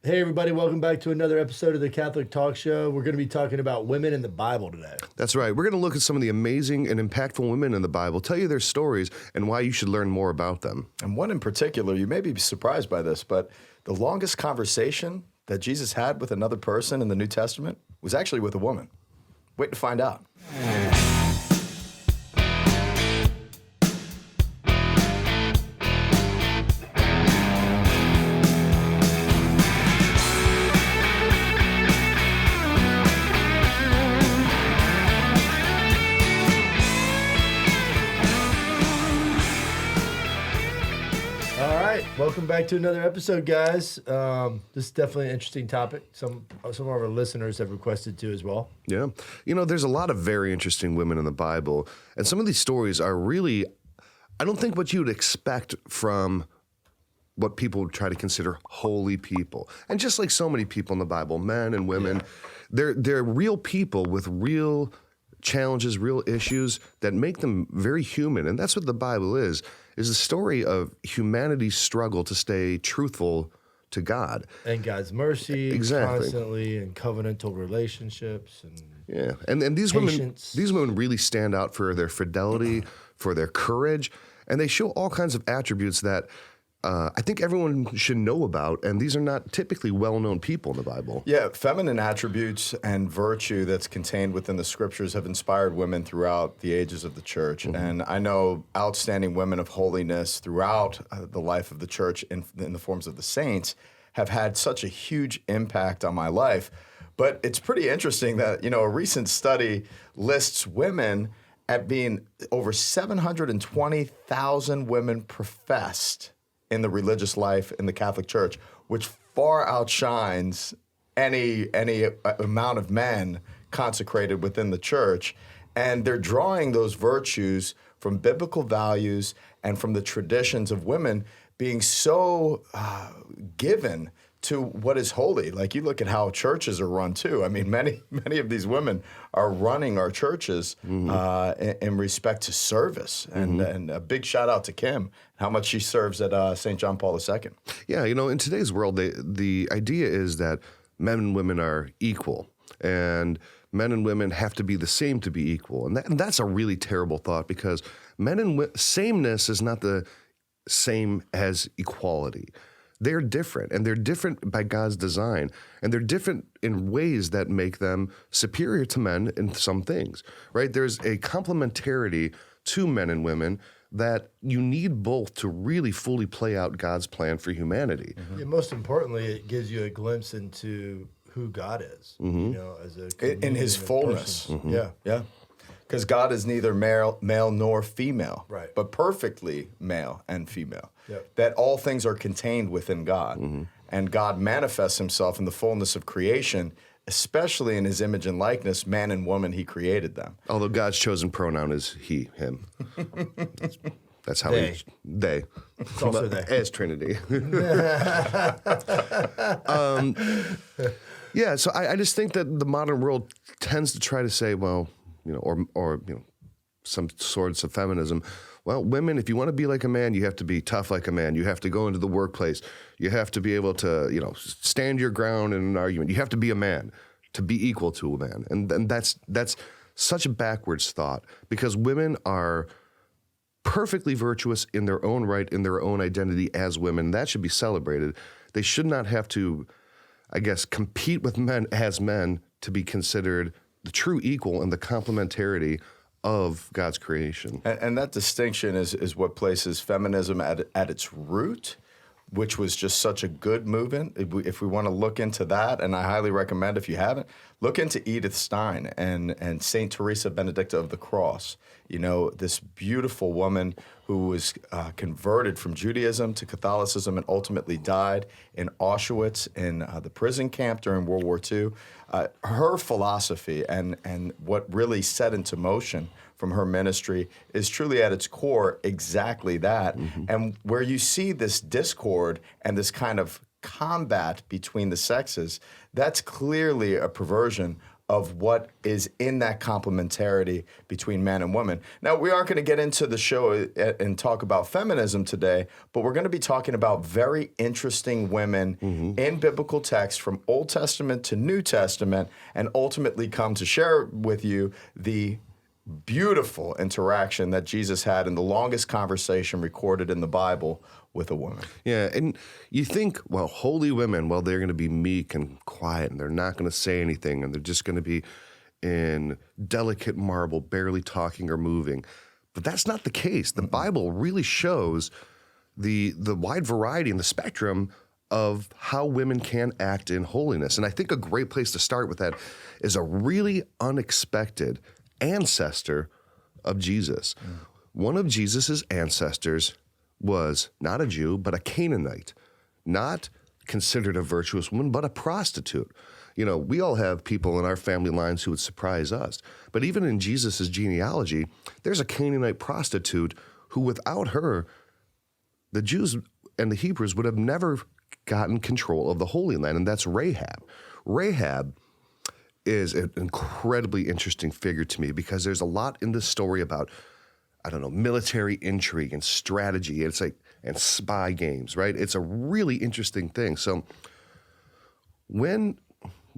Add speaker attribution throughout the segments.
Speaker 1: Hey, everybody, welcome back to another episode of the Catholic Talk Show. We're going to be talking about women in the Bible today.
Speaker 2: That's right. We're going to look at some of the amazing and impactful women in the Bible, tell you their stories, and why you should learn more about them.
Speaker 3: And one in particular, you may be surprised by this, but the longest conversation that Jesus had with another person in the New Testament was actually with a woman. Wait to find out.
Speaker 1: Welcome back to another episode, guys. This is definitely an interesting topic. Some of our listeners have requested to as well.
Speaker 2: Yeah. You know, there's a lot of very interesting women in the Bible, and some of these stories are really, I don't think what you'd expect from what people try to consider holy people. And just like so many people in the Bible, men and women, they're real people with real challenges, real issues that make them very human. And that's what the Bible is a story of humanity's struggle to stay truthful to God.
Speaker 1: And God's mercy,
Speaker 2: Exactly.
Speaker 1: Constantly, and covenantal relationships. And
Speaker 2: yeah, and these
Speaker 1: patience.
Speaker 2: women really stand out for their fidelity, for their courage, and they show all kinds of attributes that I think everyone should know about, and these are not typically well-known people in the Bible.
Speaker 3: Yeah, feminine attributes and virtue that's contained within the scriptures have inspired women throughout the ages of the church. Mm-hmm. And I know outstanding women of holiness throughout the life of the church in the forms of the saints have had such a huge impact on my life. But it's pretty interesting that, a recent study lists women at being over 720,000 women professed in the religious life in the Catholic Church, which far outshines any amount of men consecrated within the church. And they're drawing those virtues from biblical values and from the traditions of women being so given to what is holy. Like, you look at how churches are run too. I mean, many of these women are running our churches in respect to service. And a big shout out to Kim, how much she serves at St. John Paul II.
Speaker 2: Yeah, in today's world, the idea is that men and women are equal, and men and women have to be the same to be equal. And that's a really terrible thought, because sameness is not the same as equality. They're different, and they're different by God's design, and they're different in ways that make them superior to men in some things, right? There's a complementarity to men and women that you need both to really fully play out God's plan for humanity.
Speaker 1: Mm-hmm. Yeah, most importantly, it gives you a glimpse into who God is, as a
Speaker 3: in his fullness.
Speaker 1: Mm-hmm.
Speaker 3: Yeah. Because God is neither male nor female,
Speaker 1: right,
Speaker 3: but perfectly male and female.
Speaker 1: Yep.
Speaker 3: That all things are contained within God. Mm-hmm. And God manifests himself in the fullness of creation, especially in his image and likeness, man and woman, he created them.
Speaker 2: Although God's chosen pronoun is he, him. That's how
Speaker 1: they.
Speaker 2: They.
Speaker 1: It's also they.
Speaker 2: As Trinity. Yeah, so I just think that the modern world tends to try to say, well, or some sorts of feminism. Well, women, if you want to be like a man, you have to be tough like a man. You have to go into the workplace. You have to be able to, stand your ground in an argument. You have to be a man to be equal to a man. And that's such a backwards thought, because women are perfectly virtuous in their own right, in their own identity as women. That should be celebrated. They should not have to, I guess, compete with men as men to be considered the true equal and the complementarity of God's creation.
Speaker 3: And that distinction is what places feminism at its root, which was just such a good movement. If we want to look into that, and I highly recommend, if you haven't, look into Edith Stein and Saint Teresa Benedicta of the Cross. This beautiful woman who was converted from Judaism to Catholicism and ultimately died in Auschwitz in the prison camp during World War II. Her philosophy and what really set into motion from her ministry is truly at its core exactly that. Mm-hmm. And where you see this discord and this kind of combat between the sexes, that's clearly a perversion of what is in that complementarity between man and woman. Now, we aren't going to get into the show and talk about feminism today, but we're going to be talking about very interesting women in biblical text from Old Testament to New Testament, and ultimately come to share with you the beautiful interaction that Jesus had in the longest conversation recorded in the Bible with a woman.
Speaker 2: Yeah, and you think, well, holy women, well, they're going to be meek and quiet, and they're not going to say anything, and they're just going to be in delicate marble, barely talking or moving. But that's not the case. The Bible really shows the wide variety and the spectrum of how women can act in holiness. And I think a great place to start with that is a really unexpected ancestor of Jesus. One of Jesus's ancestors was not a Jew, but a Canaanite, not considered a virtuous woman, but a prostitute. You know, we all have people in our family lines who would surprise us. But even in Jesus's genealogy, there's a Canaanite prostitute who, without her, the Jews and the Hebrews would have never gotten control of the Holy Land, and that's Rahab. Rahab is an incredibly interesting figure to me because there's a lot in this story about, I don't know, military intrigue and strategy. It's like, and spy games, right? It's a really interesting thing. So when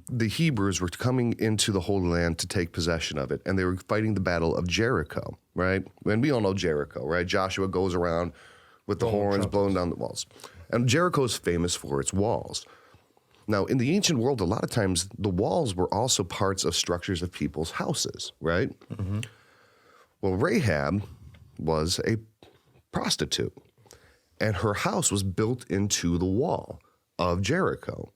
Speaker 2: the Hebrews were coming into the Holy Land to take possession of it, and they were fighting the Battle of Jericho, right? And we all know Jericho, right? Joshua goes around with the horns, blowing down the walls. And Jericho is famous for its walls. Now, in the ancient world, a lot of times the walls were also parts of structures of people's houses, right? Well, Rahab was a prostitute, and her house was built into the wall of Jericho.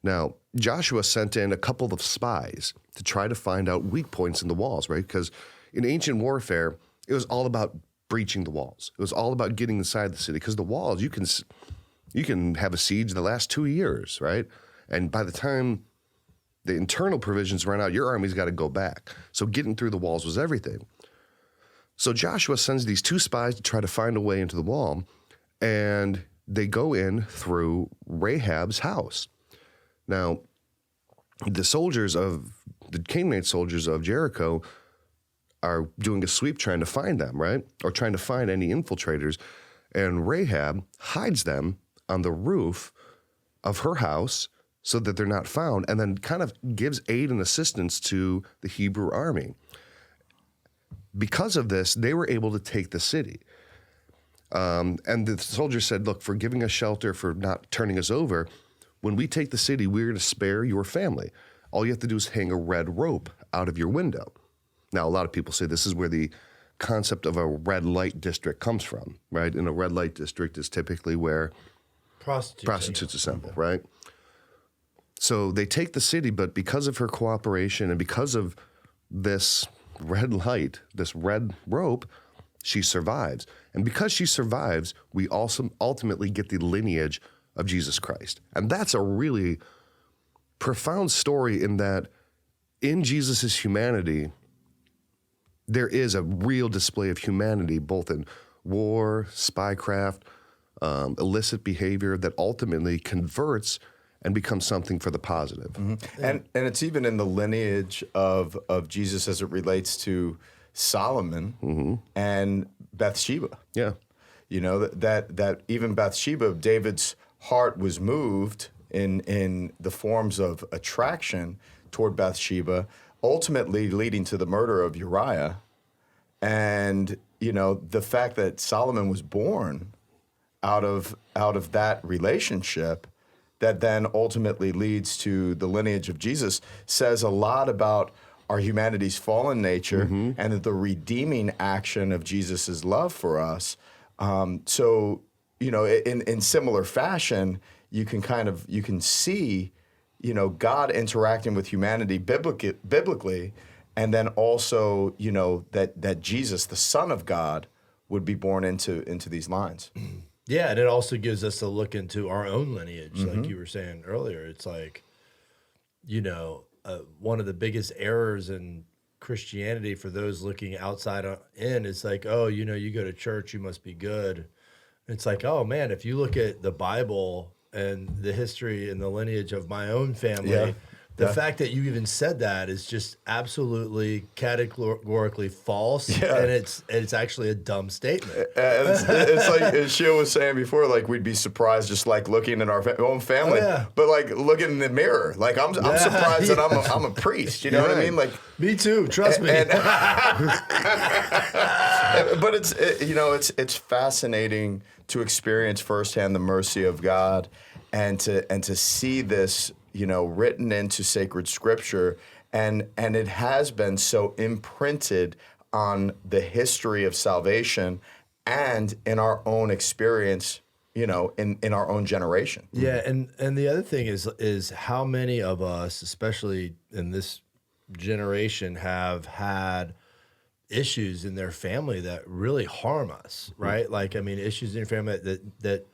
Speaker 2: Now, Joshua sent in a couple of spies to try to find out weak points in the walls, right? Because in ancient warfare, it was all about breaching the walls. It was all about getting inside the city, because the walls, you can have a siege that lasts 2 years, right? And by the time the internal provisions run out, your army's got to go back. So getting through the walls was everything. So Joshua sends these 2 spies to try to find a way into the wall, and they go in through Rahab's house. Now, the Canaanite soldiers of Jericho are doing a sweep trying to find them, right? Or trying to find any infiltrators. And Rahab hides them on the roof of her house so that they're not found, and then kind of gives aid and assistance to the Hebrew army. Because of this, they were able to take the city. And the soldiers said, look, for giving us shelter, for not turning us over, when we take the city, we're going to spare your family. All you have to do is hang a red rope out of your window. Now, a lot of people say this is where the concept of a red light district comes from, right? And a red light district is typically where prostitutes assemble, right? So they take the city, but because of her cooperation and because of this red light, this red rope, she survives. And because she survives, we also ultimately get the lineage of Jesus Christ. And that's a really profound story in that in Jesus' humanity, there is a real display of humanity, both in war, spycraft, illicit behavior that ultimately converts and becomes something for the positive.
Speaker 3: And it's even in the lineage of Jesus as it relates to Solomon and Bathsheba.
Speaker 2: Yeah.
Speaker 3: You know, that even Bathsheba, David's heart was moved in the forms of attraction toward Bathsheba, ultimately leading to the murder of Uriah. And, you know, the fact that Solomon was born out of that relationship that then ultimately leads to the lineage of Jesus says a lot about our humanity's fallen nature and the redeeming action of Jesus's love for us. So, you know, in similar fashion, you can see, you know, God interacting with humanity biblically, and then also, you know, that Jesus, the Son of God, would be born into these lines.
Speaker 1: Yeah, and it also gives us a look into our own lineage, like you were saying earlier. It's like, you know, one of the biggest errors in Christianity for those looking outside in is like, oh, you know, you go to church, you must be good. It's like, oh man, if you look at the Bible and the history and the lineage of my own family, The fact that you even said that is just absolutely categorically false, and it's actually a dumb statement.
Speaker 3: It's like as Sheila was saying before, like we'd be surprised just like looking at our own family, but like looking in the mirror, like I'm surprised that I'm a priest. You know what I mean? Like
Speaker 1: me too. Trust me.
Speaker 3: But it's fascinating to experience firsthand the mercy of God, and to see this, written into sacred scripture, and it has been so imprinted on the history of salvation and in our own experience, in our own generation.
Speaker 1: Yeah, and the other thing is how many of us, especially in this generation, have had issues in their family that really harm us, right? Like, I mean, issues in your family that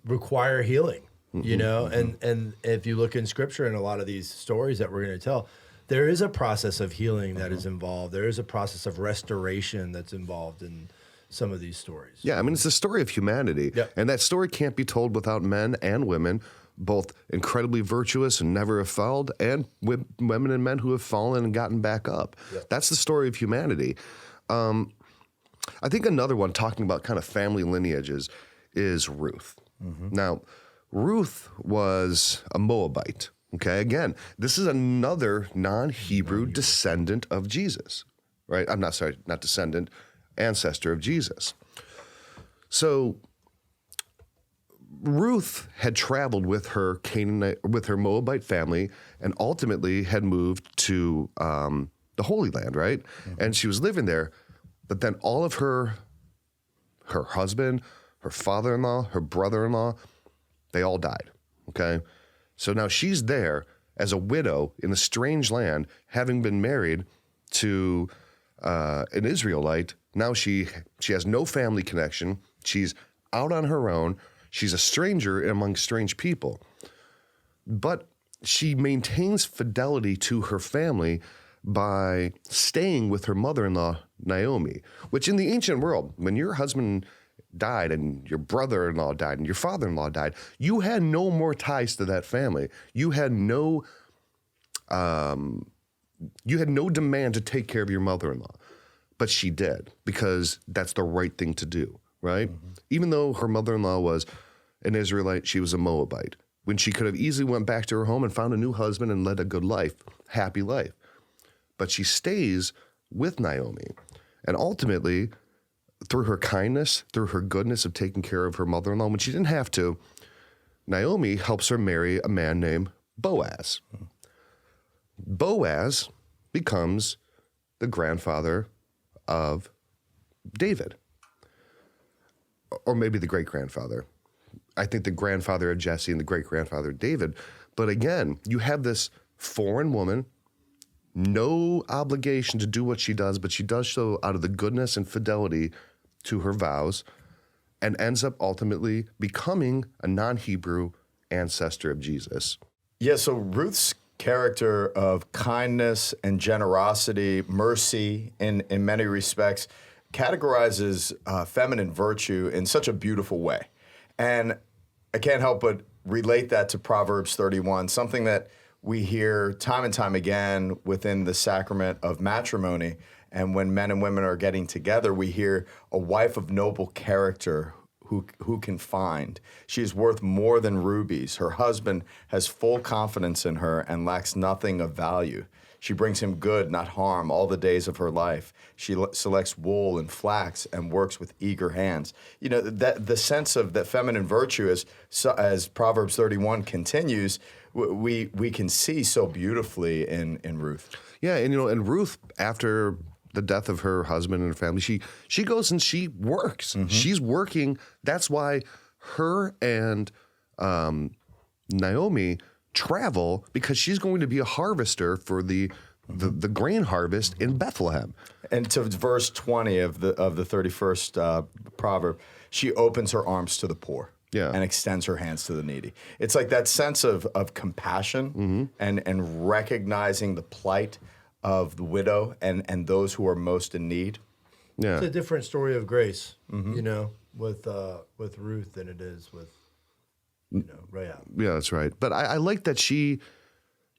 Speaker 1: require healing. And if you look in scripture and a lot of these stories that we're going to tell, there is a process of healing that is involved. There is a process of restoration that's involved in some of these stories.
Speaker 2: Yeah, I mean, it's a story of humanity.
Speaker 1: Yep.
Speaker 2: And that story can't be told without men and women, both incredibly virtuous and never have failed, and women and men who have fallen and gotten back up. Yep. That's the story of humanity. I think another one, talking about kind of family lineages, is Ruth. Now, Ruth was a Moabite, okay? Again, this is another non-Hebrew descendant of Jesus, right? I'm not sorry, not descendant, ancestor of Jesus. So Ruth had traveled with her Moabite family, and ultimately had moved to the Holy Land, right? And she was living there, but then all of her husband, her father-in-law, her brother-in-law, they all died, okay? So now she's there as a widow in a strange land, having been married to an Israelite. Now she has no family connection. She's out on her own. She's a stranger among strange people. But she maintains fidelity to her family by staying with her mother-in-law, Naomi, which in the ancient world, when your husband died and your brother-in-law died and your father-in-law died, you had no more ties to that family. You had no demand to take care of your mother-in-law, but she did, because that's the right thing to do, right? Even though her mother-in-law was an Israelite, she was a Moabite, when she could have easily went back to her home and found a new husband and led a good life, happy life. But she stays with Naomi, and ultimately, through her kindness, through her goodness of taking care of her mother-in-law when she didn't have to, Naomi helps her marry a man named Boaz. Boaz becomes the grandfather of David, or maybe the great-grandfather. I think the grandfather of Jesse and the great-grandfather of David. But again, you have this foreign woman, no obligation to do what she does, but she does so out of the goodness and fidelity to her vows, and ends up ultimately becoming a non-Hebrew ancestor of Jesus.
Speaker 3: Yeah, so Ruth's character of kindness and generosity, mercy in many respects, categorizes feminine virtue in such a beautiful way. And I can't help but relate that to Proverbs 31, something that we hear time and time again within the sacrament of matrimony. And when men and women are getting together, we hear a wife of noble character who can find. She is worth more than rubies. Her husband has full confidence in her and lacks nothing of value. She brings him good, not harm, all the days of her life. She selects wool and flax and works with eager hands. You know, that the sense of that feminine virtue, as Proverbs 31 continues, we can see so beautifully in Ruth.
Speaker 2: Yeah, and Ruth, after the death of her husband and her family, she goes and she works. She's working. That's why her and Naomi travel, because she's going to be a harvester for the grain harvest in Bethlehem. And
Speaker 3: to verse 20 of the 31st proverb, she opens her arms to the poor.
Speaker 2: Yeah.
Speaker 3: And extends her hands to the needy. It's like that sense of compassion and recognizing the plight of the widow and those who are most in need.
Speaker 2: Yeah.
Speaker 1: It's a different story of grace, with Ruth than it is with Rahab.
Speaker 2: Yeah, that's right. But I like that she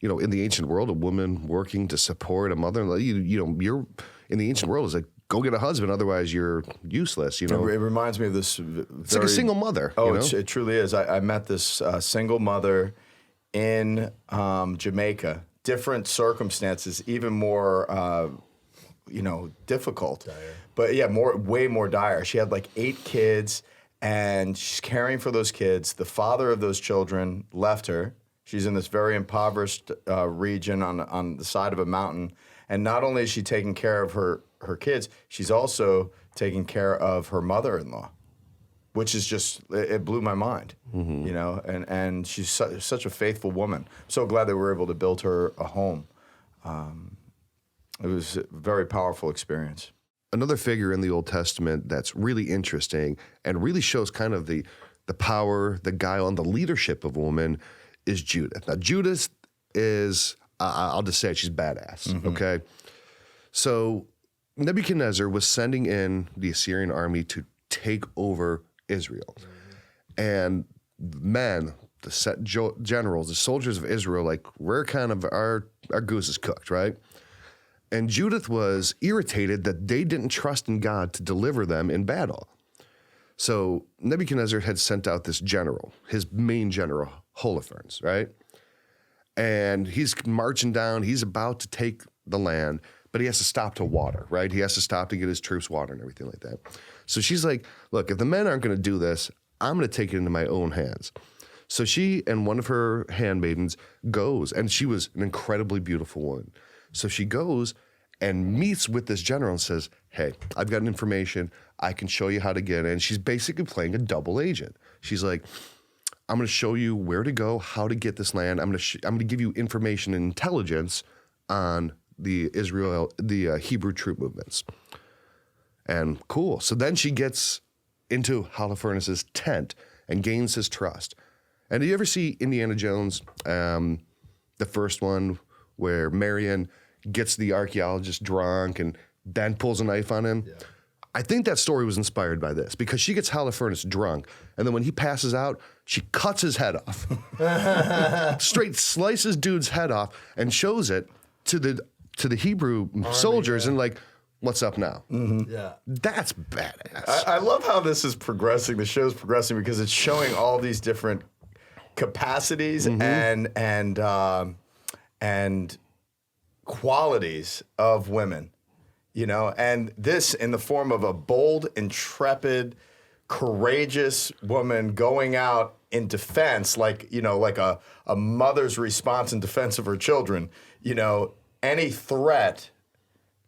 Speaker 2: in the ancient world, a woman working to support a mother-in-law, you're in the ancient world is like, go get a husband, otherwise you're useless.
Speaker 3: It reminds me of this.
Speaker 2: It's like a single mother.
Speaker 3: Oh, it truly is. I met this single mother in Jamaica. Different circumstances, even more, difficult.
Speaker 1: Dire.
Speaker 3: But yeah, way more dire. She had like 8 kids, and she's caring for those kids. The father of those children left her. She's in this very impoverished region on the side of a mountain. And not only is she taking care of her kids, she's also taking care of her mother-in-law, which is just, it blew my mind, and she's such a faithful woman. So glad that we were able to build her a home. It was a very powerful experience.
Speaker 2: Another figure in the Old Testament that's really interesting and really shows kind of the power, the guile, and the leadership of a woman is Judith. Now, Judith is, I'll just say it, she's badass, okay? So Nebuchadnezzar was sending in the Assyrian army to take over Israel. And men, the generals, the soldiers of Israel, like, we're kind of, our goose is cooked, right? And Judith was irritated that they didn't trust in God to deliver them in battle. So Nebuchadnezzar had sent out this general, his main general, Holofernes, right? And he's marching down, he's about to take the land, but he has to stop to water, right? He has to stop to get his troops water and everything like that. So she's like, look, if the men aren't going to do this, I'm going to take it into my own hands. So she and one of her handmaidens goes, and she was an incredibly beautiful woman. So she goes and meets with this general and says, hey, I've got information. I can show you how to get in. She's basically playing a double agent. She's like, I'm going to show you where to go, how to get this land. I'm going to give you information and intelligence on the Hebrew troop movements. And cool. So then she gets into Holofernes' tent and gains his trust. And do you ever see Indiana Jones, the first one, where Marion gets the archaeologist drunk and then pulls a knife on him? Yeah. I think that story was inspired by this, because she gets Holofernes drunk, and then when he passes out, she cuts his head off. Straight slices dude's head off and shows it to the Hebrew soldiers, and like, what's up now?
Speaker 1: Yeah.
Speaker 2: That's badass.
Speaker 3: I love how this is progressing. The show's progressing because it's showing all these different capacities and qualities of women, and this in the form of a bold, intrepid, courageous woman going out in defense, like a mother's response in defense of her children. Any threat,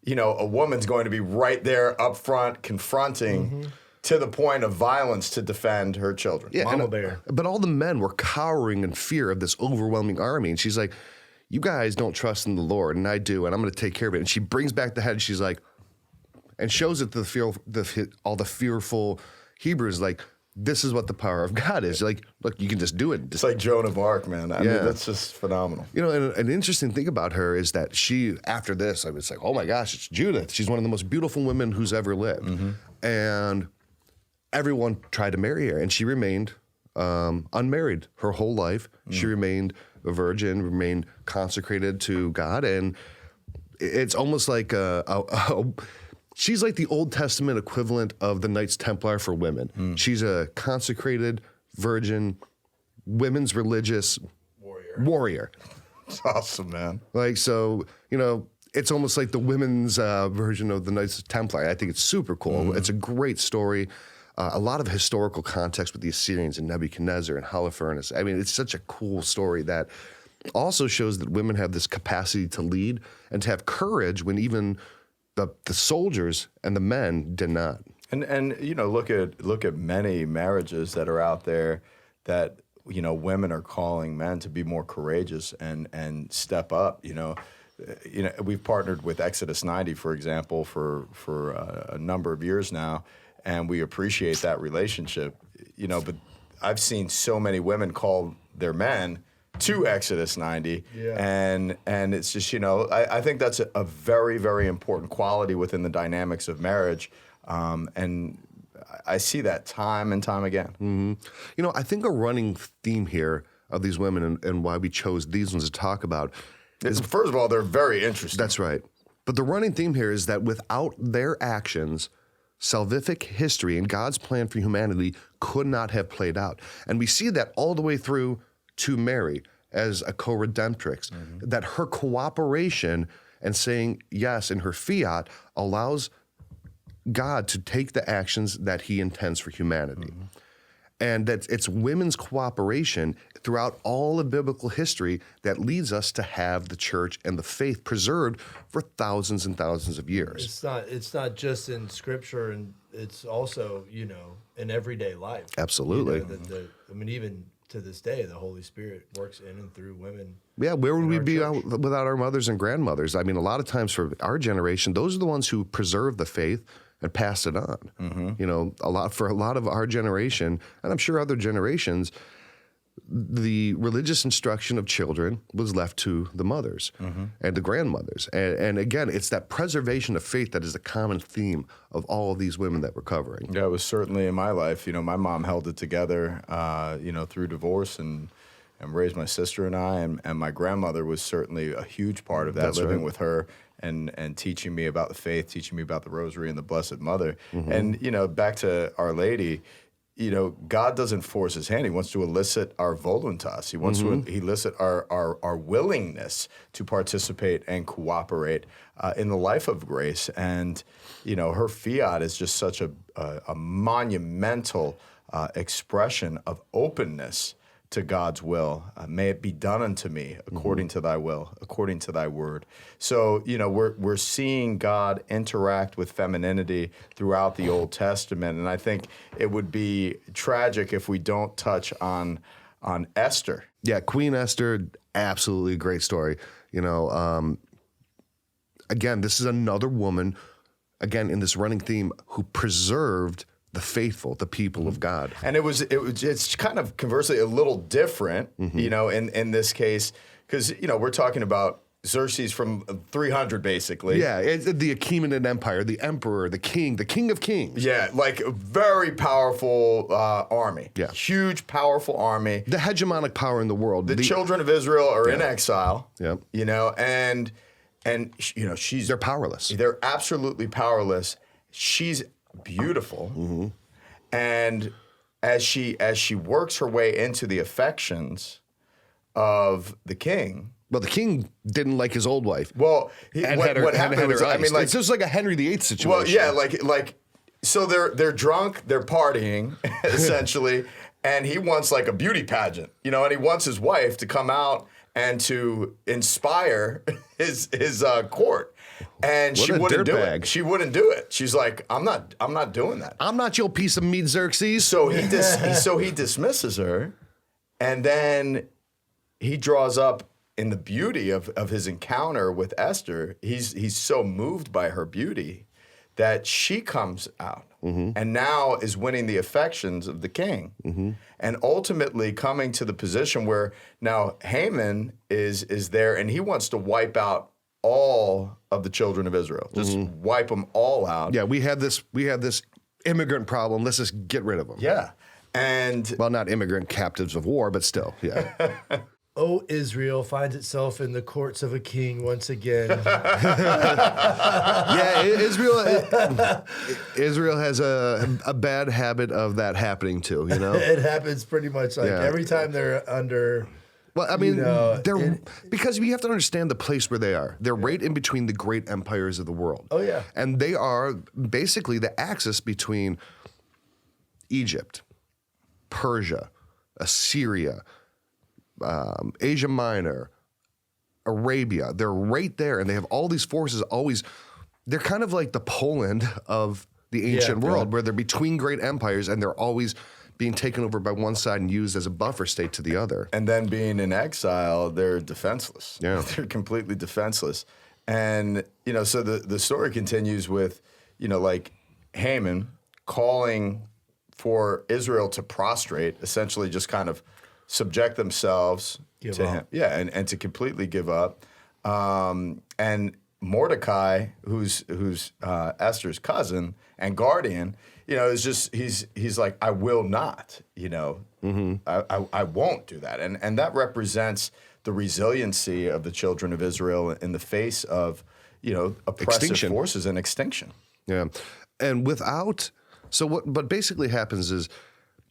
Speaker 3: a woman's going to be right there up front confronting to the point of violence to defend her children.
Speaker 2: Yeah,
Speaker 1: Mama bear.
Speaker 2: But all the men were cowering in fear of this overwhelming army. And she's like, you guys don't trust in the Lord, and I do, and I'm going to take care of it. And she brings back the head, and she's like, and shows it to all the fearful Hebrews, like, this is what the power of God is. Like, look, you can just do it.
Speaker 3: It's like Joan of Arc, man. I mean, that's just phenomenal.
Speaker 2: And an interesting thing about her is that she, after this, I was like, oh my gosh, it's Judith. She's one of the most beautiful women who's ever lived. And everyone tried to marry her, and she remained unmarried her whole life. She remained a virgin, remained consecrated to God, and it's almost like she's like the Old Testament equivalent of the Knights Templar for women. She's a consecrated virgin, women's religious warrior.
Speaker 3: It's awesome, man.
Speaker 2: Like, so, it's almost like the women's version of the Knights Templar. I think it's super cool. It's a great story. A lot of historical context with the Assyrians and Nebuchadnezzar and Holofernes. I mean, it's such a cool story that also shows that women have this capacity to lead and to have courage when even the soldiers and the men did not.
Speaker 3: And look at many marriages that are out there that women are calling men to be more courageous and step up. We've partnered with Exodus 90, for example, for a number of years now. And we appreciate that relationship, but I've seen so many women call their men to Exodus 90. Yeah. And it's just, I think that's a very, very important quality within the dynamics of marriage. And I see that time and time again.
Speaker 2: I think a running theme here of these women and why we chose these ones to talk about.
Speaker 3: First of all, they're very interesting.
Speaker 2: That's right. But the running theme here is that without their actions, salvific history and God's plan for humanity could not have played out. And we see that all the way through to Mary as a co-redemptrix, that her cooperation and saying yes in her fiat allows God to take the actions that he intends for humanity. And that it's women's cooperation throughout all of biblical history that leads us to have the church and the faith preserved for thousands and thousands of years.
Speaker 1: It's not just in scripture, and it's also, in everyday life.
Speaker 2: Absolutely.
Speaker 1: Even to this day, the Holy Spirit works in and through women.
Speaker 2: Yeah, where would we be
Speaker 1: church.
Speaker 2: without our mothers and grandmothers? I mean, a lot of times for our generation, those are the ones who preserve the faith and pass it on. For a lot of our generation, and I'm sure other generations, the religious instruction of children was left to the mothers and the grandmothers. And again, it's that preservation of faith that is the common theme of all of these women that we're covering.
Speaker 3: Yeah, it was certainly in my life. My mom held it together, through divorce and raised my sister and I. And my grandmother was certainly a huge part of that, living with her and teaching me about the faith, teaching me about the rosary and the Blessed Mother. And, back to Our Lady, God doesn't force his hand. He wants to elicit our voluntas. He wants to elicit our willingness to participate and cooperate in the life of grace. And, her fiat is just such a monumental expression of openness to God's will. May it be done unto me according to thy will, according to thy word. So, we're seeing God interact with femininity throughout the Old Testament. And I think it would be tragic if we don't touch on Esther.
Speaker 2: Yeah, Queen Esther, absolutely great story. Again, this is another woman, again, in this running theme, who preserved the faithful, the people of God.
Speaker 3: And it's kind of conversely a little different, in this case, because, we're talking about Xerxes from 300, basically.
Speaker 2: Yeah, it's the Achaemenid Empire, the emperor, the king of kings.
Speaker 3: Yeah, like a very powerful army.
Speaker 2: Yeah.
Speaker 3: Huge, powerful army.
Speaker 2: The hegemonic power in the world.
Speaker 3: The children of Israel are in exile.
Speaker 2: Yeah.
Speaker 3: And
Speaker 2: they're powerless.
Speaker 3: They're absolutely powerless. She's beautiful, and as she works her way into the affections of the king.
Speaker 2: Well, the king didn't like his old wife.
Speaker 3: Well, what happened was,
Speaker 2: it's just like a Henry VIII situation.
Speaker 3: Well, yeah, so they're drunk, they're partying essentially, and he wants like a beauty pageant, and he wants his wife to come out and to inspire his court. And she wouldn't do it. She wouldn't do it. She's like, I'm not doing that.
Speaker 2: I'm not your piece of meat, Xerxes.
Speaker 3: So he dismisses her, and then he draws up in the beauty of his encounter with Esther. He's so moved by her beauty that she comes out and now is winning the affections of the king, and ultimately coming to the position where now Haman is there, and he wants to wipe out all of the children of Israel. Just wipe them all out.
Speaker 2: Yeah, we have this immigrant problem. Let's just get rid of them.
Speaker 3: Yeah. And
Speaker 2: well, not immigrant captives of war, but still, yeah.
Speaker 1: Oh, Israel finds itself in the courts of a king once again.
Speaker 2: Yeah, Israel has a bad habit of that happening too,
Speaker 1: It happens pretty much every time they're under.
Speaker 2: Well, I mean, because we have to understand the place where they are. They're right in between the great empires of the world.
Speaker 1: Oh, yeah.
Speaker 2: And they are basically the axis between Egypt, Persia, Assyria, Asia Minor, Arabia. They're right there, and they have all these forces always. They're kind of like the Poland of the ancient world, where they're between great empires, and they're always being taken over by one side and used as a buffer state to the other.
Speaker 3: And then being in exile, they're defenseless.
Speaker 2: Yeah.
Speaker 3: They're completely defenseless. And, so the story continues with, like Haman calling for Israel to prostrate, essentially just kind of subject themselves to him. Yeah, and to completely give up. And Mordecai, who's Esther's cousin and guardian, it's just he's like, I will not, I won't do that, and that represents the resiliency of the children of Israel in the face of oppressive
Speaker 2: Extinction.
Speaker 3: forces and extinction.
Speaker 2: Yeah. And what basically happens is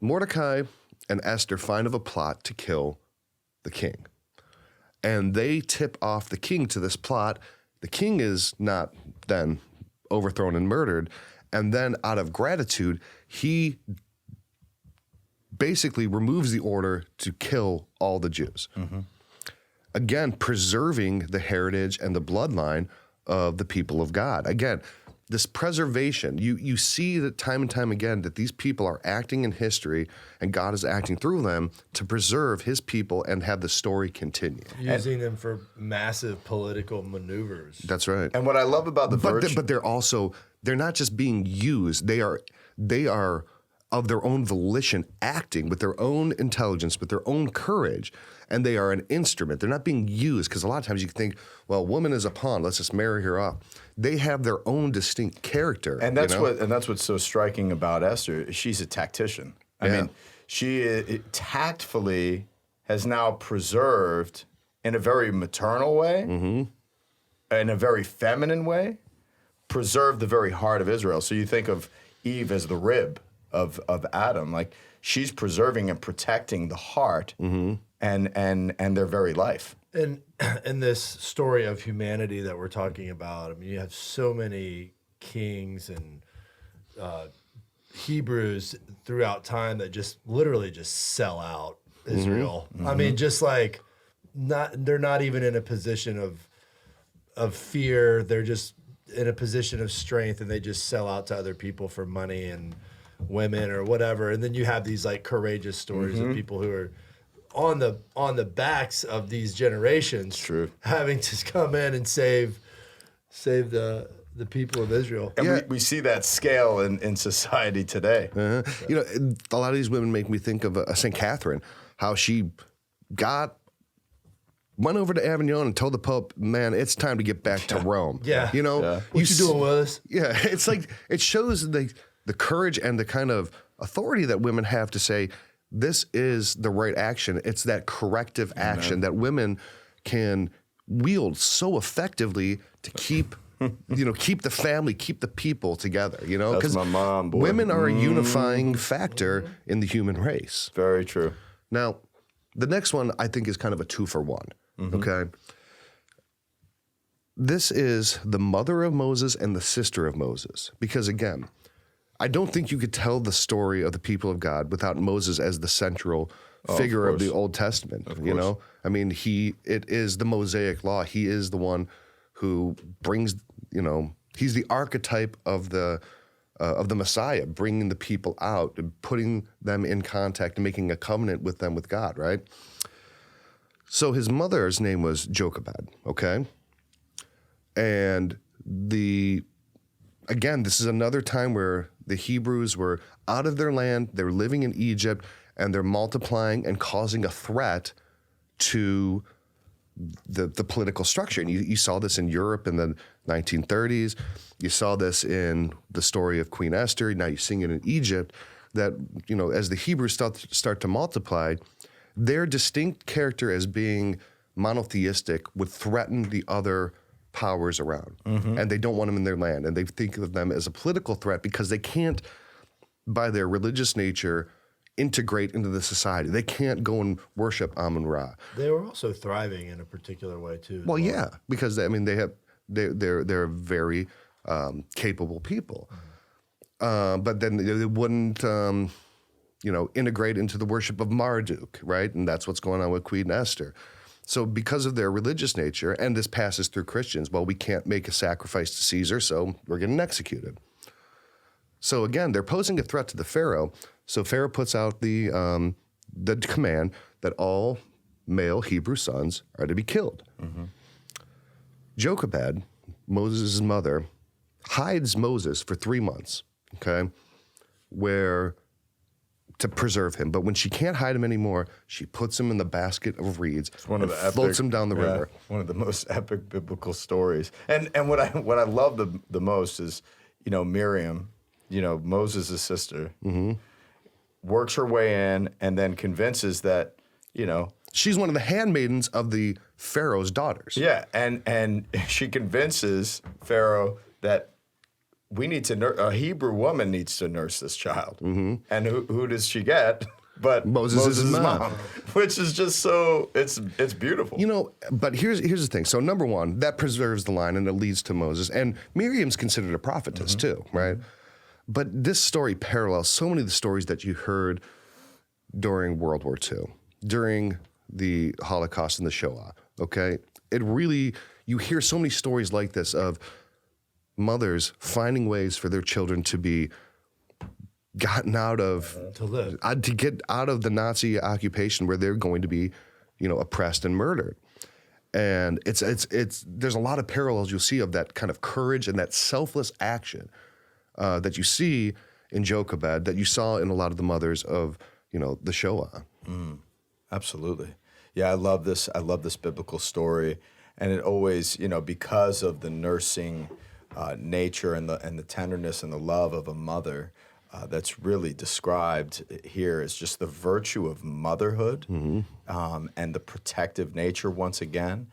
Speaker 2: Mordecai and Esther find of a plot to kill the king. And they tip off the king to this plot. The king is not then overthrown and murdered. And then out of gratitude, he basically removes the order to kill all the Jews. Again, preserving the heritage and the bloodline of the people of God. Again, this preservation, you see that time and time again that these people are acting in history and God is acting through them to preserve his people and have the story continue.
Speaker 1: Using them for massive political maneuvers.
Speaker 2: That's right.
Speaker 3: And what I love about the virtue,
Speaker 2: But they're not just being used. They are of their own volition acting with their own intelligence, with their own courage, and they are an instrument. They're not being used, because a lot of times you can think, well, woman is a pawn, let's just marry her off. They have their own distinct character.
Speaker 3: and that's what's so striking about Esther. She's a tactician. I mean, she tactfully has now preserved in a very maternal way, in a very feminine way, preserved the very heart of Israel. So you think of Eve as the rib of Adam, like she's preserving and protecting the heart and their very life.
Speaker 1: And in this story of humanity that we're talking about, I mean, you have so many kings and Hebrews throughout time that just literally just sell out Israel. I mean, just like they're not even in a position of fear. They're just in a position of strength, and they just sell out to other people for money and women or whatever. And then you have these like courageous stories of people who are on the backs of these generations, having to come in and save the people of Israel.
Speaker 3: And we see that scale in society today.
Speaker 2: You know, a lot of these women make me think of St. Catherine, how she went over to Avignon and told the Pope, man, it's time to get back to Rome.
Speaker 1: Yeah.
Speaker 2: You know?
Speaker 1: Yeah. What you doing with us?
Speaker 2: Yeah. It's like, it shows the courage and the kind of authority that women have to say, this is the right action. It's that corrective action that women can wield so effectively to keep, keep the family, keep the people together,
Speaker 3: That's my mom, boy.
Speaker 2: Women are a unifying factor in the human race.
Speaker 3: Very true.
Speaker 2: Now, the next one I think is kind of a 2-for-1, okay? This is the mother of Moses and the sister of Moses. Because again, I don't think you could tell the story of the people of God without Moses as the central figure of the Old Testament, I mean, it is the Mosaic law. He is the one who brings, he's the archetype of the Messiah, bringing the people out and putting them in contact and making a covenant with them with God, right? So his mother's name was Jochebed, okay? And again, this is another time where the Hebrews were out of their land, they're living in Egypt, and they're multiplying and causing a threat to the political structure. And you saw this in Europe in the 1930s. You saw this in the story of Queen Esther. Now you're seeing it in Egypt, that, as the Hebrews start to multiply, their distinct character as being monotheistic would threaten the other powers around. And they don't want them in their land. And they think of them as a political threat because they can't, by their religious nature, integrate into the society. They can't go and worship Amun-Ra.
Speaker 1: They were also thriving in a particular way too.
Speaker 2: Well, yeah, because they're very capable people. But then they wouldn't, integrate into the worship of Marduk, right? And that's what's going on with Queen Esther. So because of their religious nature, and this passes through Christians, well, we can't make a sacrifice to Caesar, so we're getting executed. So again, they're posing a threat to the Pharaoh. So Pharaoh puts out the command that all male Hebrew sons are to be killed. Jochebed, Moses' mother, hides Moses for 3 months, okay, to preserve him. But when she can't hide him anymore, she puts him in the basket of reeds and floats him down the river.
Speaker 3: One of the most epic biblical stories. And what I love the most is, Miriam Moses' sister, works her way in and then convinces that,
Speaker 2: she's one of the handmaidens of the Pharaoh's daughters.
Speaker 3: Yeah, and she convinces Pharaoh that we need to a Hebrew woman needs to nurse this child. And who does she get? But Moses' mom, which is just so it's beautiful.
Speaker 2: But here's the thing. So number one, that preserves the line and it leads to Moses. And Miriam's considered a prophetess too, right? But this story parallels so many of the stories that you heard during World War II, during the Holocaust and the Shoah, okay? It really, you hear so many stories like this of mothers finding ways for their children to be gotten out of,
Speaker 1: to live.
Speaker 2: To get out of the Nazi occupation where they're going to be, oppressed and murdered. And it's there's a lot of parallels you'll see of that kind of courage and that selfless action that you see in Jochebed, that you saw in a lot of the mothers of, the Shoah.
Speaker 3: Absolutely. Yeah, I love this biblical story. And it always, because of the nursing nature and the tenderness and the love of a mother, that's really described here as just the virtue of motherhood and the protective nature, once again,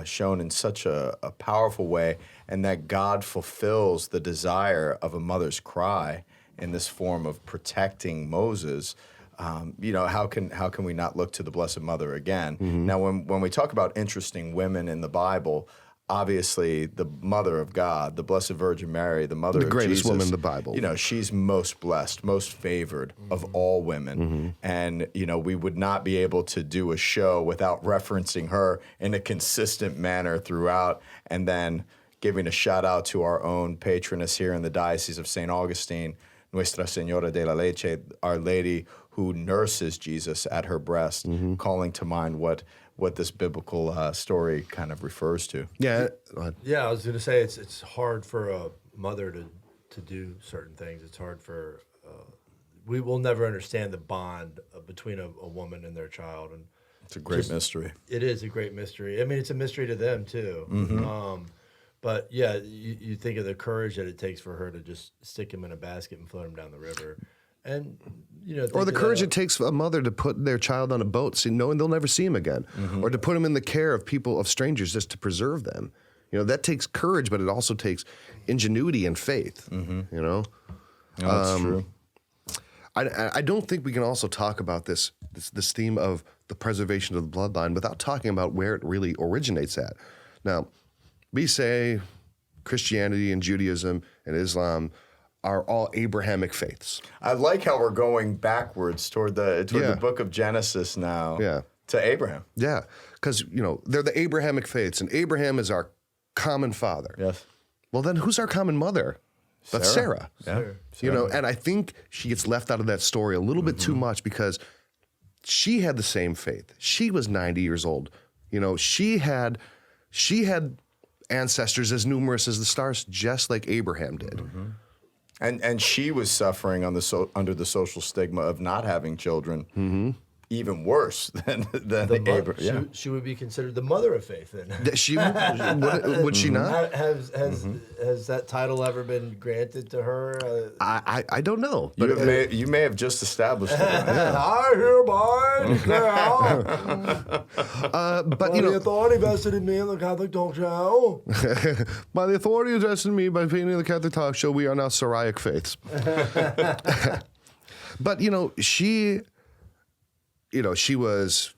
Speaker 3: shown in such a powerful way, and that God fulfills the desire of a mother's cry in this form of protecting Moses. How can we not look to the Blessed Mother again? Now, when we talk about interesting women in the Bible, obviously the Mother of God, the Blessed Virgin Mary, the Mother of Jesus,
Speaker 2: the greatest woman in the Bible.
Speaker 3: She's most blessed, most favored of all women. And, we would not be able to do a show without referencing her in a consistent manner throughout, and then giving a shout out to our own patroness here in the Diocese of St. Augustine, Nuestra Señora de la Leche, Our Lady who nurses Jesus at her breast, calling to mind what this biblical story kind of refers to.
Speaker 2: Yeah.
Speaker 1: Yeah, I was going to say it's hard for a mother to do certain things. It's hard for we will never understand the bond between a woman and their child, and
Speaker 3: it's a great mystery.
Speaker 1: It is a great mystery. I mean, it's a mystery to them too. But yeah, you think of the courage that it takes for her to just stick him in a basket and float him down the river. And
Speaker 2: or the courage it takes a mother to put their child on a boat, knowing they'll never see him again, or to put him in the care of strangers, just to preserve them. That takes courage, but it also takes ingenuity and faith.
Speaker 3: No, that's true.
Speaker 2: I don't think we can also talk about this theme of the preservation of the bloodline without talking about where it really originates at. Now, we say Christianity and Judaism and Islam are all Abrahamic faiths.
Speaker 3: I like how we're going backwards toward the book of Genesis now to Abraham.
Speaker 2: Yeah, because, they're the Abrahamic faiths, and Abraham is our common father.
Speaker 3: Yes.
Speaker 2: Well, then who's our common mother? That's Sarah.
Speaker 3: Yeah.
Speaker 2: Sarah. And I think she gets left out of that story a little bit too much, because she had the same faith. She was 90 years old. She had ancestors as numerous as the stars, just like Abraham did.
Speaker 3: And she was suffering under the social stigma of not having children, even worse than Abraham.
Speaker 1: She would be considered the mother of faith. Then
Speaker 2: she would she not?
Speaker 1: Has that title ever been granted to her?
Speaker 2: I don't know.
Speaker 3: But you may have just established it.
Speaker 1: I hereby declare.
Speaker 2: But
Speaker 1: the authority vested in me in the Catholic talk show.
Speaker 2: By the authority vested in me by being in the Catholic talk show, we are now Syriac faiths. But she was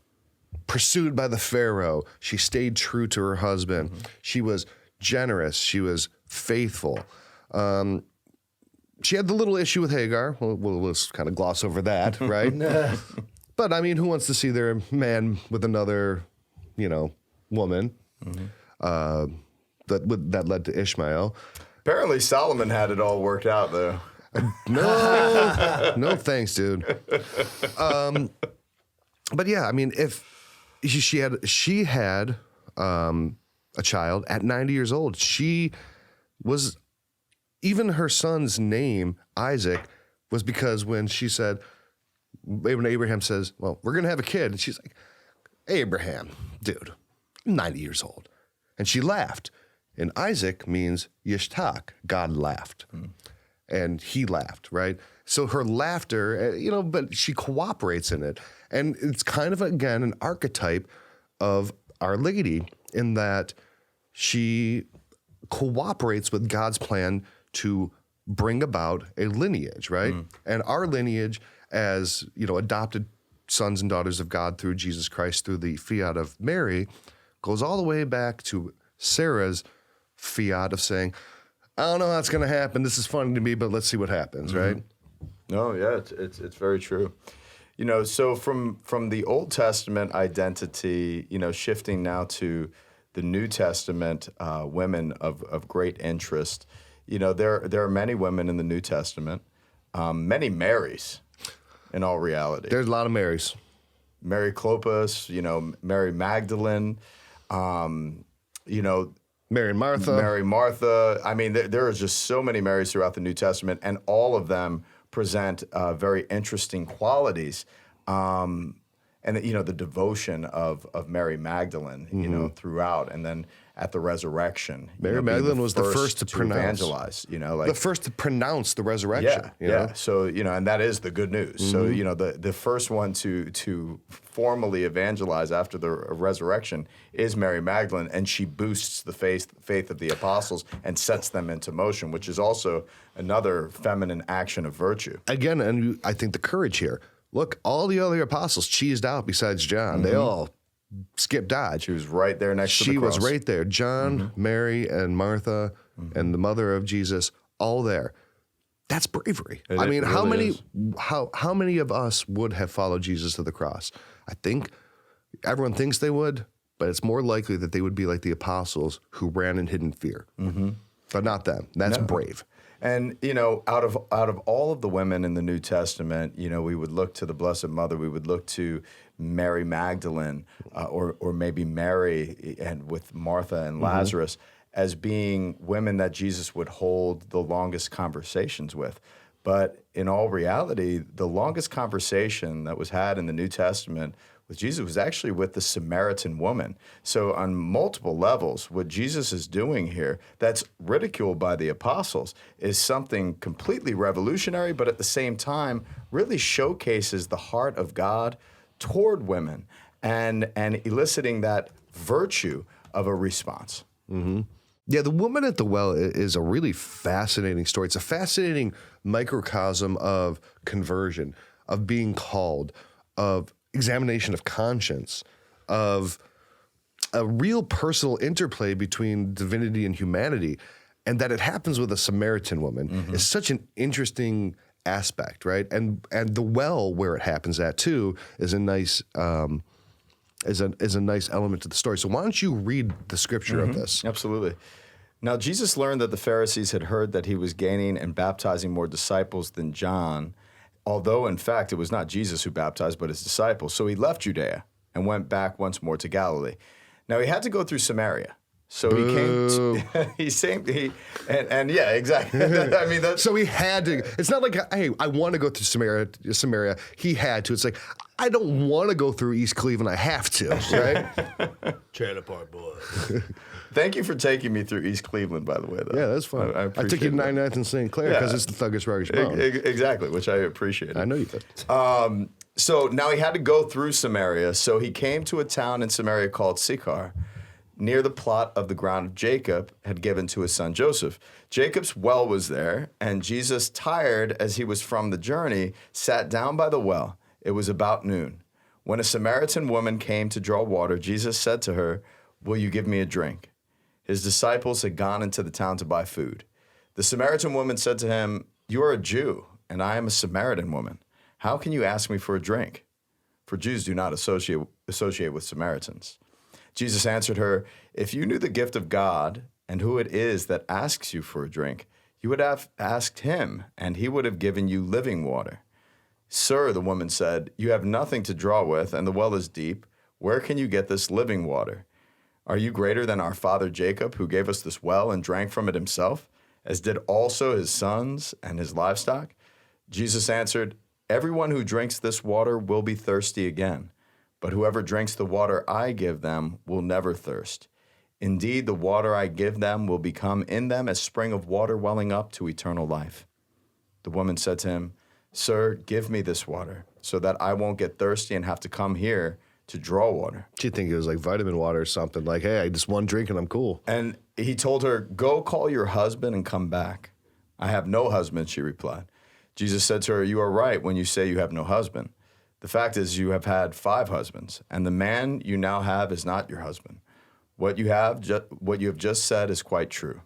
Speaker 2: pursued by the Pharaoh. She stayed true to her husband. She was generous. She was faithful. She had the little issue with Hagar. We'll kind of gloss over that, right? But I mean, who wants to see their man with another, woman? That led to Ishmael.
Speaker 3: Apparently, Solomon had it all worked out, though.
Speaker 2: No thanks, dude. But yeah, I mean, if she had a child at 90 years old, she was, even her son's name, Isaac, was because when she said, when Abraham says, well, we're going to have a kid, and she's like, Abraham, dude, I'm 90 years old. And she laughed. And Isaac means Yishtak, God laughed. and he laughed, right? So her laughter, but she cooperates in it. And it's kind of, again, an archetype of Our Lady in that she cooperates with God's plan to bring about a lineage, right? And our lineage as, adopted sons and daughters of God through Jesus Christ, through the fiat of Mary, goes all the way back to Sarah's fiat of saying, I don't know how it's going to happen. This is funny to me, but let's see what happens, right?
Speaker 3: No, yeah, it's very true. So from the Old Testament identity, shifting now to the New Testament women of great interest, there are many women in the New Testament, many Marys, in all reality.
Speaker 2: There's a lot of Marys.
Speaker 3: Mary Clopas, Mary Magdalene,
Speaker 2: Mary and Martha.
Speaker 3: Mary Martha. I mean, there are just so many Marys throughout the New Testament, and all of them present very interesting qualities. And the devotion of Mary Magdalene, throughout, and then at the resurrection.
Speaker 2: Mary Magdalene was the first to pronounce,
Speaker 3: evangelize.
Speaker 2: The first to pronounce the resurrection.
Speaker 3: Yeah. So and that is the good news. So the first one to formally evangelize after the resurrection is Mary Magdalene, and she boosts the faith of the apostles and sets them into motion, which is also another feminine action of virtue.
Speaker 2: Again, and I think the courage here. Look, all the other apostles cheesed out besides John. They all skipped Dodge.
Speaker 3: She was right there next to the cross.
Speaker 2: She was right there. John, Mary, and Martha, and the mother of Jesus, all there. That's bravery. I mean, how many of us would have followed Jesus to the cross? I think everyone thinks they would, but it's more likely that they would be like the apostles who ran and hid in fear. But not them. That's brave.
Speaker 3: And, out of all of the women in the New Testament, we would look to the Blessed Mother, we would look to Mary Magdalene, or maybe Mary and with Martha and Lazarus as being women that Jesus would hold the longest conversations with. But in all reality, the longest conversation that was had in the New Testament with Jesus was actually with the Samaritan woman. So on multiple levels, what Jesus is doing here that's ridiculed by the apostles is something completely revolutionary, but at the same time really showcases the heart of God toward women and eliciting that virtue of a response.
Speaker 2: Yeah, the woman at the well is a really fascinating story. It's a fascinating microcosm of conversion, of being called, of examination of conscience, of a real personal interplay between divinity and humanity. And that it happens with a Samaritan woman is such an interesting aspect, right? And the well where it happens at too is a nice is a nice element to the story. So why don't you read the scripture of this?
Speaker 3: Absolutely. Now Jesus learned that the Pharisees had heard that he was gaining and baptizing more disciples than John, although in fact it was not Jesus who baptized but his disciples. So he left Judea and went back once more to Galilee. Now he had to go through Samaria. So he came to, and yeah, exactly. I mean, that's,
Speaker 2: so he had to, it's not like, hey, I want to go through Samaria. He had to. It's like, I don't want to go through East Cleveland. I have to, right?
Speaker 1: Trailer Park Boy.
Speaker 3: Thank you for taking me through East Cleveland, by the way, though.
Speaker 2: Yeah, that's fun.
Speaker 3: I
Speaker 2: took you to 99th and St. Clair because it's the thuggish, ruggish bone.
Speaker 3: Exactly, which I appreciate.
Speaker 2: I know you did.
Speaker 3: So now he had to go through Samaria. So he came to a town in Samaria called Sychar, near the plot of the ground Jacob had given to his son Joseph. Jacob's well was there, and Jesus, tired as he was from the journey, sat down by the well. It was about noon. When a Samaritan woman came to draw water, Jesus said to her, "Will you give me a drink?" His disciples had gone into the town to buy food. The Samaritan woman said to him, "You are a Jew, and I am a Samaritan woman. How can you ask me for a drink?" For Jews do not associate with Samaritans. Jesus answered her, "If you knew the gift of God and who it is that asks you for a drink, you would have asked him, and he would have given you living water." "Sir," the woman said, "you have nothing to draw with, and the well is deep. Where can you get this living water? Are you greater than our father Jacob, who gave us this well and drank from it himself, as did also his sons and his livestock?" Jesus answered, "Everyone who drinks this water will be thirsty again. But whoever drinks the water I give them will never thirst. Indeed, the water I give them will become in them a spring of water welling up to eternal life." The woman said to him, "Sir, give me this water so that I won't get thirsty and have to come here to draw water."
Speaker 2: She'd think it was like vitamin water or something. Like, hey, I just one drink and I'm cool.
Speaker 3: And he told her, "Go call your husband and come back." "I have no husband," she replied. Jesus said to her, "You are right when you say you have no husband. The fact is you have had 5 husbands, and the man you now have is not your husband. What you have just said is quite true."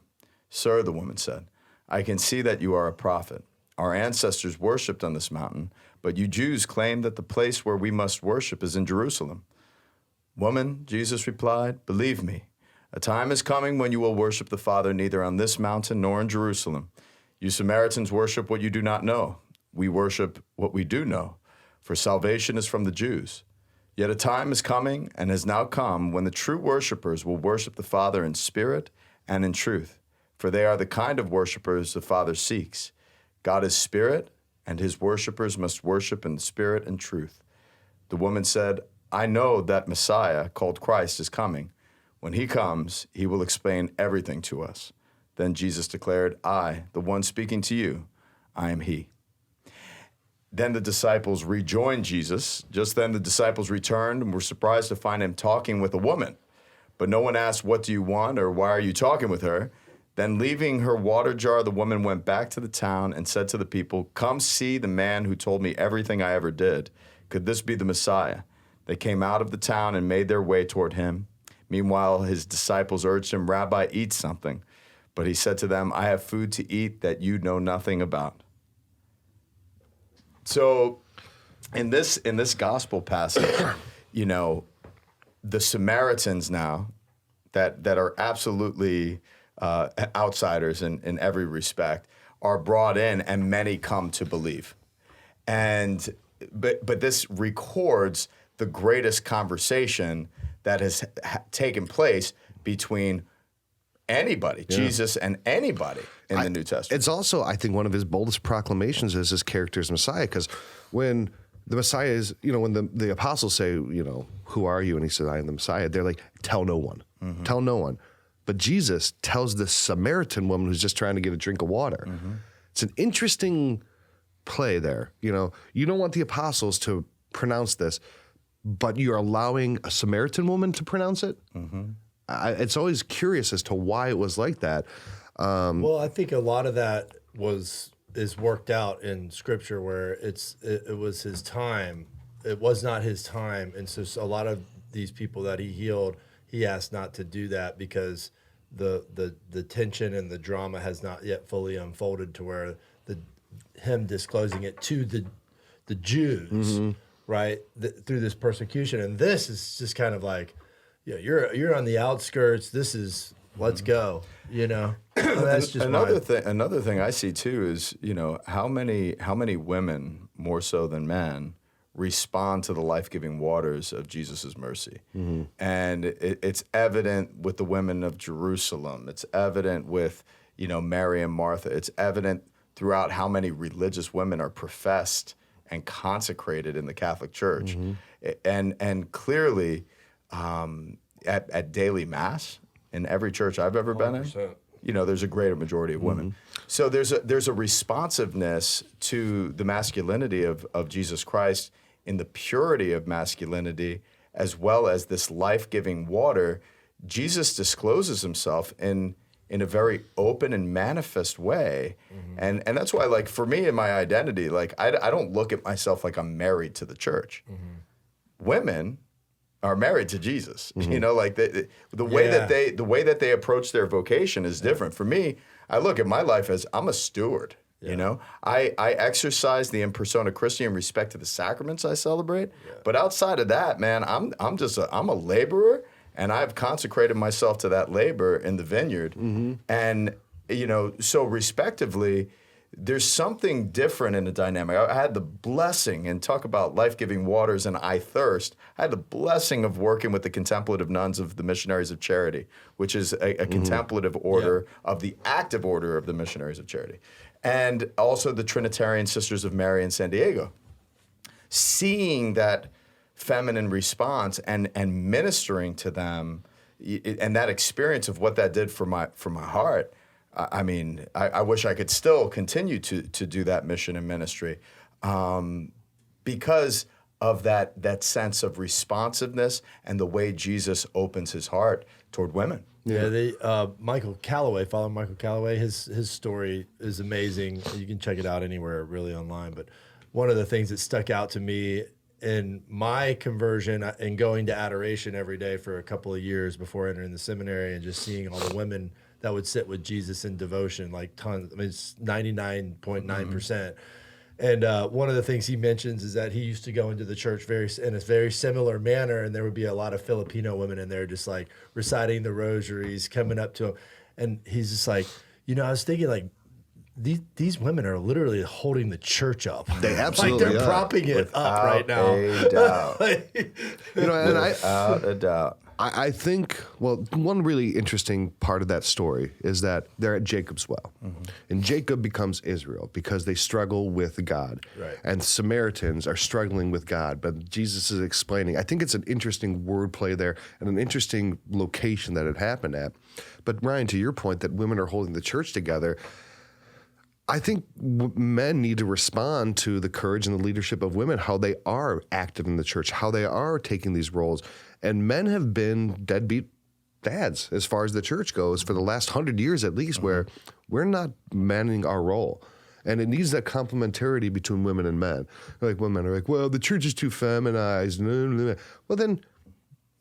Speaker 3: "Sir," the woman said, "I can see that you are a prophet. Our ancestors worshipped on this mountain, but you Jews claim that the place where we must worship is in Jerusalem." "Woman," Jesus replied, "believe me, a time is coming when you will worship the Father neither on this mountain nor in Jerusalem. You Samaritans worship what you do not know. We worship what we do know, for salvation is from the Jews. Yet a time is coming and has now come when the true worshipers will worship the Father in spirit and in truth, for they are the kind of worshipers the Father seeks. God is spirit, and his worshipers must worship in spirit and truth." The woman said, "I know that Messiah, called Christ, is coming. When he comes, he will explain everything to us." Then Jesus declared, "I, the one speaking to you, I am he." Then the disciples rejoined Jesus. Just then the disciples returned and were surprised to find him talking with a woman. But no one asked, "What do you want?" or "Why are you talking with her?" Then leaving her water jar, the woman went back to the town and said to the people, "Come see the man who told me everything I ever did. Could this be the Messiah?" They came out of the town and made their way toward him. Meanwhile, his disciples urged him, "Rabbi, eat something." But he said to them, "I have food to eat that you know nothing about." So in this gospel passage, you know, the Samaritans now that are absolutely outsiders in every respect are brought in, and many come to believe. But this records the greatest conversation that has taken place between anybody, Jesus and anybody in the New Testament.
Speaker 2: It's also, I think, one of his boldest proclamations is his character as Messiah, because when the Messiah is, you know, when the apostles say, you know, "Who are you?" and he said, "I am the Messiah," they're like, "Tell no one, tell no one." But Jesus tells this Samaritan woman who's just trying to get a drink of water. It's an interesting play there. You know, you don't want the apostles to pronounce this, but you're allowing a Samaritan woman to pronounce it. It's always curious as to why it was like that.
Speaker 1: Well, I think a lot of that is worked out in Scripture, where it was his time. It was not his time, and so a lot of these people that he healed, he asked not to do that because the tension and the drama has not yet fully unfolded to where him disclosing it to the Jews, right, through this persecution. And this is just kind of like, yeah, you're on the outskirts. This is let's go. You know, that's just
Speaker 3: another thing I see too is, you know, how many women more so than men respond to the life-giving waters of Jesus' mercy. And it's evident with the women of Jerusalem. It's evident with, you know, Mary and Martha. It's evident throughout how many religious women are professed and consecrated in the Catholic Church. And clearly at daily Mass in every church I've ever been in, you know, there's a greater majority of women. So there's a responsiveness to the masculinity of Jesus Christ in the purity of masculinity, as well as this life-giving water. Jesus discloses himself in a very open and manifest way. And that's why, like, for me in my identity, like, I don't look at myself like I'm married to the church. Women are married to Jesus. You know, like the way that they approach their vocation is different. For me, I look at my life as I'm a steward. You know, I exercise the in persona Christi in respect to the sacraments I celebrate. But outside of that, man, I'm a laborer, and I've consecrated myself to that labor in the vineyard. And, you know, so respectively, there's something different in the dynamic. I had the blessing, and talk about life-giving waters and I thirst. I had the blessing of working with the contemplative nuns of the Missionaries of Charity, which is a contemplative order of the active order of the Missionaries of Charity. And also the Trinitarian Sisters of Mary in San Diego. Seeing that feminine response and ministering to them, and that experience of what that did for my heart, I mean, I wish I could still continue to do that mission and ministry, because of that sense of responsiveness and the way Jesus opens his heart toward women.
Speaker 1: Yeah, Michael Calloway, follow Michael Calloway. His story is amazing. You can check it out anywhere really online. But one of the things that stuck out to me in my conversion and going to adoration every day for a couple of years before entering the seminary and just seeing all the women that would sit with Jesus in devotion, like tons. I mean, it's 99.9%. And one of the things he mentions is that he used to go into the church in a very similar manner, and there would be a lot of Filipino women in there just like reciting the rosaries, coming up to him. And he's just like, I was thinking like, these women are literally holding the church up.
Speaker 2: They absolutely
Speaker 1: like they're propping it up right now.
Speaker 3: A doubt.
Speaker 2: And
Speaker 3: Without a doubt.
Speaker 2: I think, well, one really interesting part of that story is that they're at Jacob's well. And Jacob becomes Israel because they struggle with God.
Speaker 1: Right.
Speaker 2: And Samaritans are struggling with God. But Jesus is explaining. I think it's an interesting wordplay there and an interesting location that it happened at. But Ryan, to your point that women are holding the church together, I think men need to respond to the courage and the leadership of women, how they are active in the church, how they are taking these roles. And men have been deadbeat dads as far as the church goes for the last 100 years at least, where we're not manning our role. And it needs that complementarity between women and men. Like women are like, well, the church is too feminized. Well, then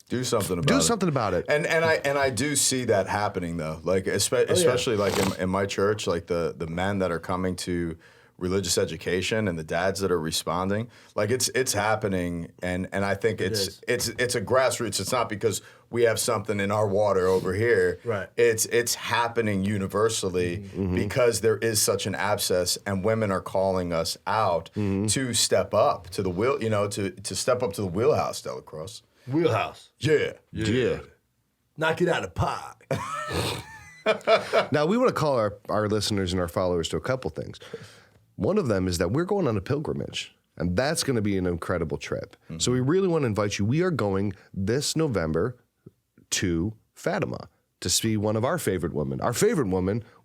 Speaker 3: do something about it. And I do see that happening though. Like especially like in my church, like the men that are coming to religious education and the dads that are responding, like it's happening, and I think it's a grassroots. It's not because we have something in our water over here.
Speaker 1: Right.
Speaker 3: It's happening universally because there is such an abscess, and women are calling us out to step up to the to step up to the wheelhouse, Delacroix.
Speaker 1: Wheelhouse.
Speaker 3: Yeah.
Speaker 1: Knock it out of the park.
Speaker 2: Now, we want to call our listeners and our followers to a couple things. One of them is that we're going on a pilgrimage, and that's going to be an incredible trip. So we really want to invite you. We are going this November to Fatima to see one of our favorite women,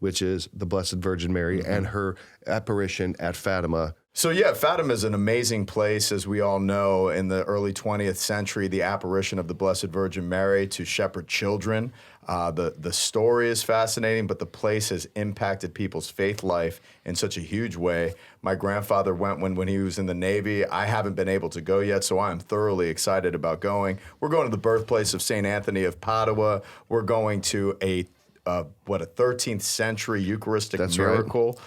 Speaker 2: which is the Blessed Virgin Mary and her apparition at Fatima.
Speaker 3: So yeah, Fatima is an amazing place, as we all know. In the early 20th century, the apparition of the Blessed Virgin Mary to shepherd children. The story is fascinating, but the place has impacted people's faith life in such a huge way. My grandfather went when he was in the Navy. I haven't been able to go yet, so I am thoroughly excited about going. We're going to the birthplace of St. Anthony of Padua. We're going to a 13th century Eucharistic miracle,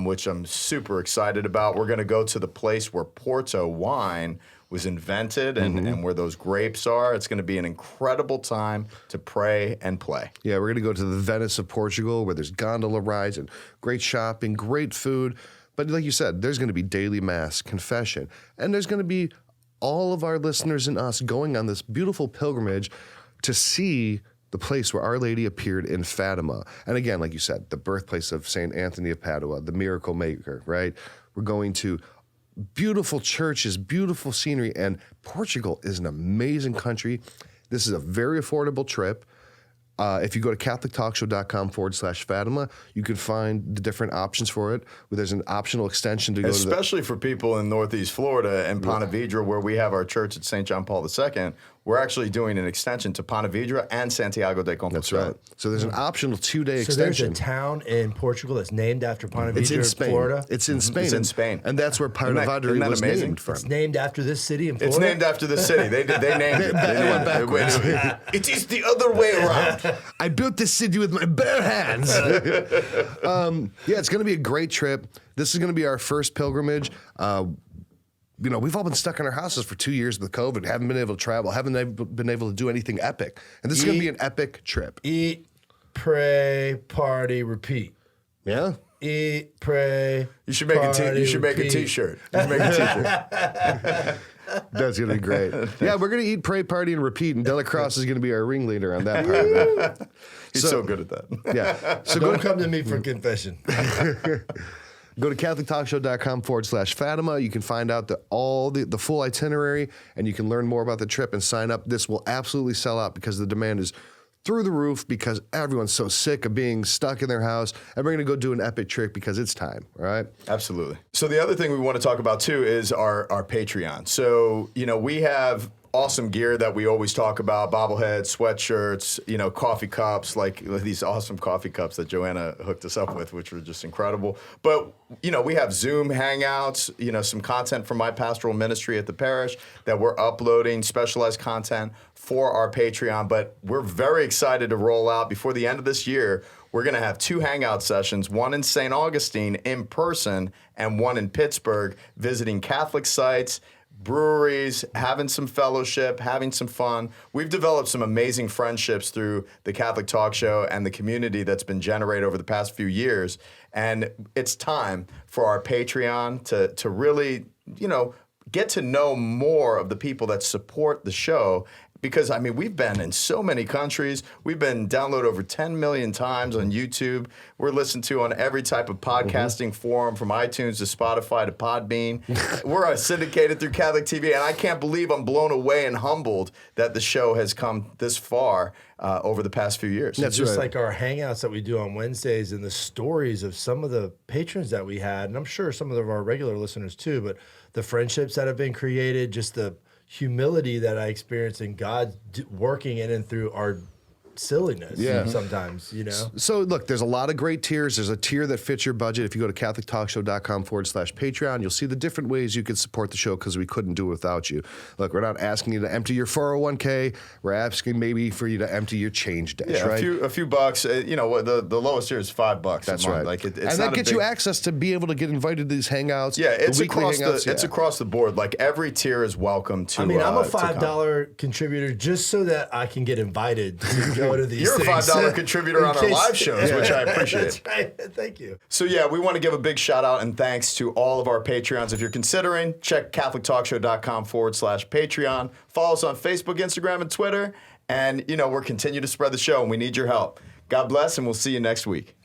Speaker 3: which I'm super excited about. We're going to go to the place where Porto wine was invented and where those grapes are. It's going to be an incredible time to pray and play.
Speaker 2: Yeah, we're going to go to the Venice of Portugal, where there's gondola rides and great shopping, great food. But like you said, there's going to be daily mass, confession, and there's going to be all of our listeners and us going on this beautiful pilgrimage to see the place where Our Lady appeared in Fatima. And again, like you said, the birthplace of St. Anthony of Padua, the miracle maker, right? We're going to beautiful churches, beautiful scenery, and Portugal is an amazing country. This is a very affordable trip. If you go to CatholicTalkShow.com/Fatima, you can find the different options for it. There's an optional extension to go
Speaker 3: especially for people in Northeast Florida and Ponte Vedra, where we have our church at St. John Paul II. We're actually doing an extension to Ponte Vedra and Santiago de Compostela.
Speaker 2: That's right. So there's an optional 2-day
Speaker 1: So
Speaker 2: extension.
Speaker 1: there's a town in Portugal that's named after Ponte Vedra,
Speaker 2: It's in Spain.
Speaker 1: Florida.
Speaker 2: It's in Spain.
Speaker 3: It's in Spain.
Speaker 2: And that's where Ponte
Speaker 3: Isn't
Speaker 2: Vedra was
Speaker 3: amazing?
Speaker 2: named from.
Speaker 1: It's named after this city in
Speaker 3: It's
Speaker 1: Florida.
Speaker 3: named after the city. They named it. It is the other way around.
Speaker 2: I built this city with my bare hands. Yeah, it's going to be a great trip. This is going to be our first pilgrimage. We've all been stuck in our houses for 2 years with COVID, haven't been able to travel, haven't been able to do anything epic. And this is going to be an epic trip.
Speaker 1: Eat, pray, party, repeat.
Speaker 2: Yeah?
Speaker 1: Eat, pray.
Speaker 3: You should make
Speaker 1: party,
Speaker 3: a T-shirt. You should make a T-shirt.
Speaker 2: That's going to be great. Yeah, we're going to eat, pray, party, and repeat. And Delacroix is going to be our ringleader on that part of it.
Speaker 3: He's so good at that.
Speaker 2: Yeah. So
Speaker 1: Don't come to me for confession.
Speaker 2: Go to CatholicTalkShow.com/Fatima. You can find out the full itinerary, and you can learn more about the trip and sign up. This will absolutely sell out because the demand is through the roof because everyone's so sick of being stuck in their house, and we're going to go do an epic trick because it's time, all right?
Speaker 3: Absolutely. So the other thing we want to talk about too is our Patreon. So, we have awesome gear that we always talk about, bobbleheads, sweatshirts, coffee cups, like these awesome coffee cups that Joanna hooked us up with, which were just incredible. But, we have Zoom hangouts, some content from my pastoral ministry at the parish that we're uploading, specialized content for our Patreon. But we're very excited to roll out before the end of this year. We're going to have 2 hangout sessions, one in St. Augustine in person and one in Pittsburgh, visiting Catholic sites, breweries, having some fellowship, having some fun. We've developed some amazing friendships through the Catholic Talk Show and the community that's been generated over the past few years. And it's time for our Patreon to really, get to know more of the people that support the show. Because, we've been in so many countries. We've been downloaded over 10 million times on YouTube. We're listened to on every type of podcasting forum, from iTunes to Spotify to Podbean. We're syndicated through Catholic TV, and I can't believe I'm blown away and humbled that the show has come this far over the past few years.
Speaker 1: That's just like our hangouts that we do on Wednesdays and the stories of some of the patrons that we had, and I'm sure some of our regular listeners too, but the friendships that have been created, just the humility that I experience in God working in and through our silliness sometimes,
Speaker 2: So look, there's a lot of great tiers. There's a tier that fits your budget. If you go to catholictalkshow.com/Patreon, you'll see the different ways you can support the show because we couldn't do it without you. Look, we're not asking you to empty your 401k. We're asking maybe for you to empty your change dish, right?
Speaker 3: A few bucks. The lowest tier is $5.
Speaker 2: That's
Speaker 3: a month.
Speaker 2: right.
Speaker 3: It's
Speaker 2: and that gets you access to be able to get invited to these hangouts.
Speaker 3: Yeah, it's across
Speaker 2: hangouts,
Speaker 3: it's across the board. Like every tier is welcome to.
Speaker 1: I'm a $5 contributor just so that I can get invited to go to these.
Speaker 3: You're a
Speaker 1: things.
Speaker 3: $5 contributor on our live shows, which I appreciate.
Speaker 1: That's right. Thank you.
Speaker 3: So we want to give a big shout out and thanks to all of our Patreons. If you're considering, check catholictalkshow.com/Patreon. Follow us on Facebook, Instagram, and Twitter. And we're continue to spread the show, and we need your help. God bless, and we'll see you next week.